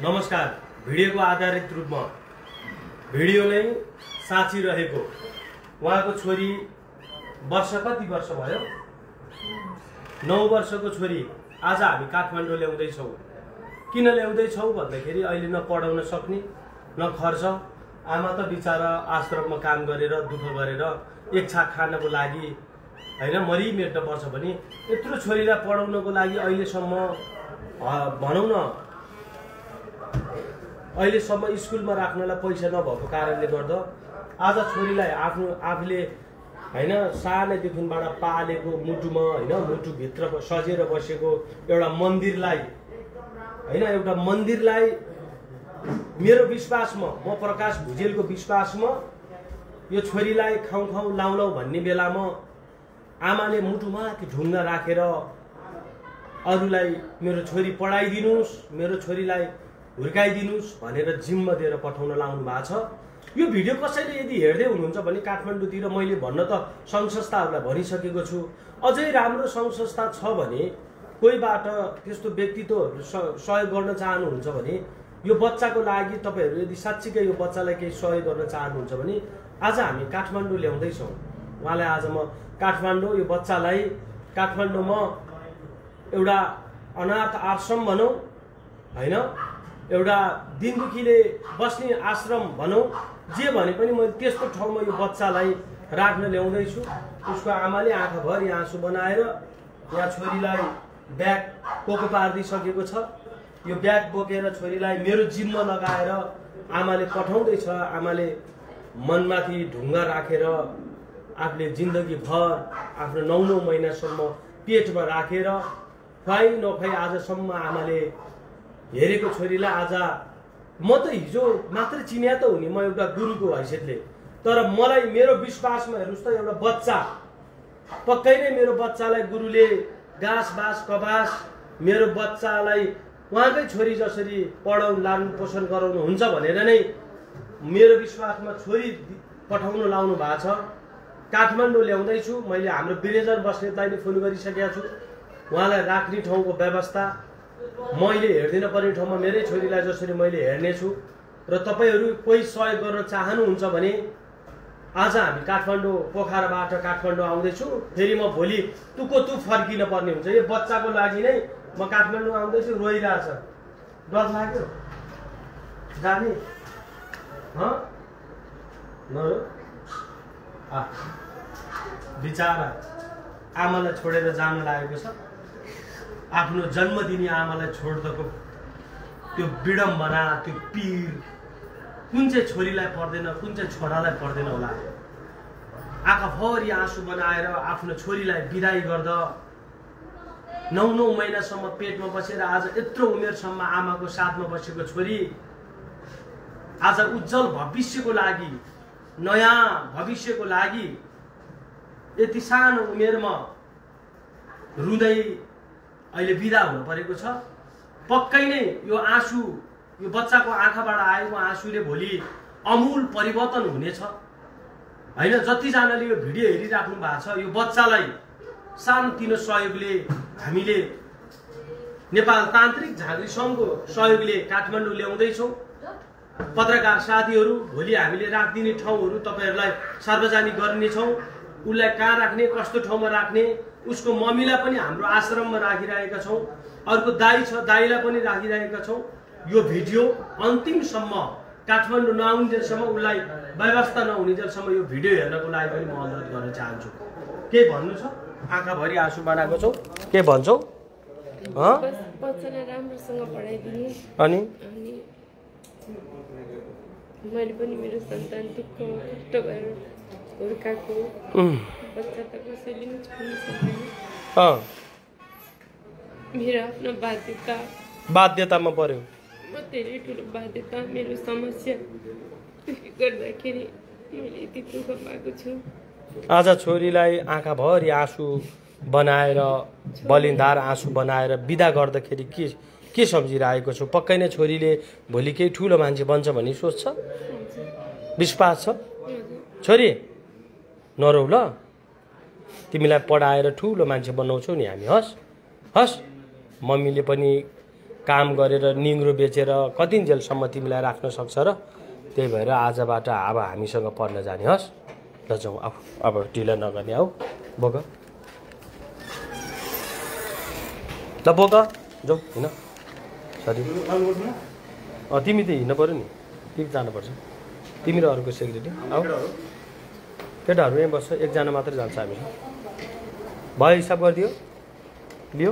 नमस्कार। भिडियोको आधारित रूपमा भिडियो नै साँची रहेको उहाँको छोरी कति वर्ष भयो? 9 वर्षको छोरी आज हामी काठमाडौँ ल्याउँदैछौँ। किन ल्याउँदैछौँ भन्दाखेरि अहिले न पढाउन सक्ने न खर्च। आमा त बिचारा आश्रममा काम गरेर दुःख गरेर एक छाक खानको लागि हैन मरिमेट्न पर्छ भने यत्रो छोरीलाई पढाउनको लागि अहिलेसम्म भनौँ न अहिलेसम्म स्कुलमा राख्नलाई पैसा नभएको कारणले गर्दा आज छोरीलाई आफूले हैन सानैदेखिबाट पालेको मुटुमा हैन मुटुभित्र सजेर बसेको एउटा मन्दिरलाई मेरो विश्वासमा म प्रकाश भुजेलको विश्वासमा यो छोरीलाई खाउँ लाउँ भन्ने बेलामा आमाले मुटुमाथि ढुङ्गा राखेर अरूलाई मेरो छोरी पढाइदिनुस् मेरो छोरीलाई हुर्काइदिनुस् भनेर जिम्मा दिएर पठाउन लाउनु भएको छ। यो भिडियो कसैले यदि हेर्दै हुनुहुन्छ भने काठमाडौँतिर मैले भन्न त सङ्घ संस्थाहरूलाई भनिसकेको छु। अझै राम्रो सङ्घ संस्था छ भने कोहीबाट त्यस्तो व्यक्तित्वहरू सहयोग गर्न चाहनुहुन्छ भने यो बच्चाको लागि तपाईहरु यदि साच्चीकै यो बच्चालाई केही सहयोग गर्न चाहनुहुन्छ भने आज हामी काठमाडौँ ल्याउँदैछौँ। उहाँलाई आज म काठमाडौँ यो बच्चालाई काठमाडौँमा एउटा अनाथ आश्रम भनौँ हैन एउटा दिन दुखीले बस्ने आश्रम भनौँ जे भने पनि मैले त्यस्तो ठाउँमा यो बच्चालाई राख्न ल्याउँदैछु। उसको आमाले आँखाभरि आँसु बनाएर यहाँ छोरीलाई ब्याग पोको पारिदिसकेको छ। यो ब्याग बोकेर छोरीलाई मेरो जिम्मा लगाएर आमाले पठाउँदैछ। आमाले मनमाथि ढुङ्गा राखेर आफूले जिन्दगीभर आफ्नो 9 महिनासम्म पेटमा राखेर खुवाइ नखुवाइ आजसम्म आमाले हेरेको छोरीलाई आज म त हिजो मात्र चिन्या त हुने म एउटा गुरुको हैसियतले, तर मलाई मेरो विश्वासमा हेर्नुस् त एउटा बच्चा पक्कै नै मेरो बच्चालाई गुरुले घाँस बास कबास मेरो बच्चालाई उहाँकै छोरी जसरी पढाउन लानु पोषण गराउनु हुन्छ भनेर नै मेरो विश्वासमा छोरी पठाउन लाउनु भएको छ। काठमाडौँ ल्याउँदैछु। मैले हाम्रो वीरेन्द्र बस्नेतलाई नि फोन गरिसकेको छु। उहाँलाई राख्ने ठाउँको व्यवस्था मैले हेर्दिन पर्ने ठाउँमा मेरै छोरीलाई जसरी मैले हेर्नेछु र तपाईहरु कोही सहयोग गर्न चाहनुहुन्छ भने आज हामी काठमाडौँ पोखराबाट काठमाडौँ आउँदैछु। फेरि म भोलि तुको तु फर्किन पर्ने हुन्छ। यो बच्चाको लागि नै म काठमाडौँ आउँदैछु। रोइरहेछ। डर लाग्यो जाने बिचारा आमालाई छोडेर जान लागेको छ। आफ्नो जन्म दिने आमालाई छोड्दको त्यो विडम्बना त्यो पीर कुन चाहिँ छोरीलाई पर्दैन कुन चाहिँ छोरालाई पर्दैन होला। आँखाभरि आँसु बनाएर आफ्नो छोरीलाई बिदाई गर्दा 9 महिनासम्म पेटमा बसेर आज यत्रो उमेरसम्म आमाको साथमा बसेको छोरी आज उज्जवल भविष्यको लागि नयाँ भविष्यको लागि यति सानो उमेरमा रुँदै अहिले बिदा हुन परेको छ। पक्कै नै यो आँसु यो बच्चाको आँखाबाट आएको आँसुले भोलि अमूल परिवर्तन हुनेछ हैन। जतिजनाले यो भिडियो हेरिराख्नु भएको छ यो बच्चालाई सानोतिनो सहयोगले हामीले नेपाल तान्त्रिक झाँक्री सङ्घको सहयोगले काठमाडौँ ल्याउँदैछौँ। पत्रकार साथीहरू भोलि हामीले राखिदिने ठाउँहरू तपाईहरुलाई सार्वजनिक गर्नेछौँ। उसलाई कहाँ राख्ने कस्तो ठाउँमा राख्ने उसको मम्मीलाई पनि हाम्रो आश्रममा राखिरहेका छौँ। अर्को दाइ छ दाइलाई पनि राखिरहेका छौँ। यो भिडियो अन्तिमसम्म काठमाडौँ नआउन्जेलसम्म उसलाई व्यवस्था नहुनेजेलसम्म यो भिडियो हेर्नको लागि पनि म अनुरोध गर्न चाहन्छु। के भन्नु छ? आँखाभरि आँसु बनाएको छौ के भन्छौ? बच्चालाई राम्रोसँग पढाइदिनु अनि मैले पनि मेरो सन्तान दुःख कष्ट गरेर हुर्काएको बच्चा त कसैले पनि छोड्नु सक्दैन। मेरो आफ्नो बाध्यतामा पर्यो। म धेरै ठुलो बाध्यता मेरो समस्या गर्दाखेरि मैले यति दुःख पाएको छु। आज छोरीलाई आँखाभरि आँसु बनाएर बलिन्दार आँसु बनाएर बिदा गर्दाखेरि के सम्झिरहेको छु? पक्कै नै छोरीले भोलि केही ठुलो मान्छे बन्छ भन्ने सोच छ, विश्वास छ? छोरी नरौ ल, तिमीलाई पढाएर ठुलो मान्छे बनाउँछौ नि हामी। हस् मम्मीले पनि काम गरेर निङ्ग्रो बेचेर कतिन्जेलसम्म तिमीलाई राख्न सक्छ र त्यही भएर आजबाट अब हामीसँग पढ्न जाने हस् ल जाउँ अब ढिला नगर्ने आऊ बोक ल बोक जाउँ हिँड सरी तिमी त हिँड्नु पऱ्यो नि तिमी जानुपर्छ तिमी र अरूको सेक्रेटरी आऊ केटाहरू यहीँ बस्छ एकजना मात्रै जान्छ हामी भयो हिसाब गरिदियो लियो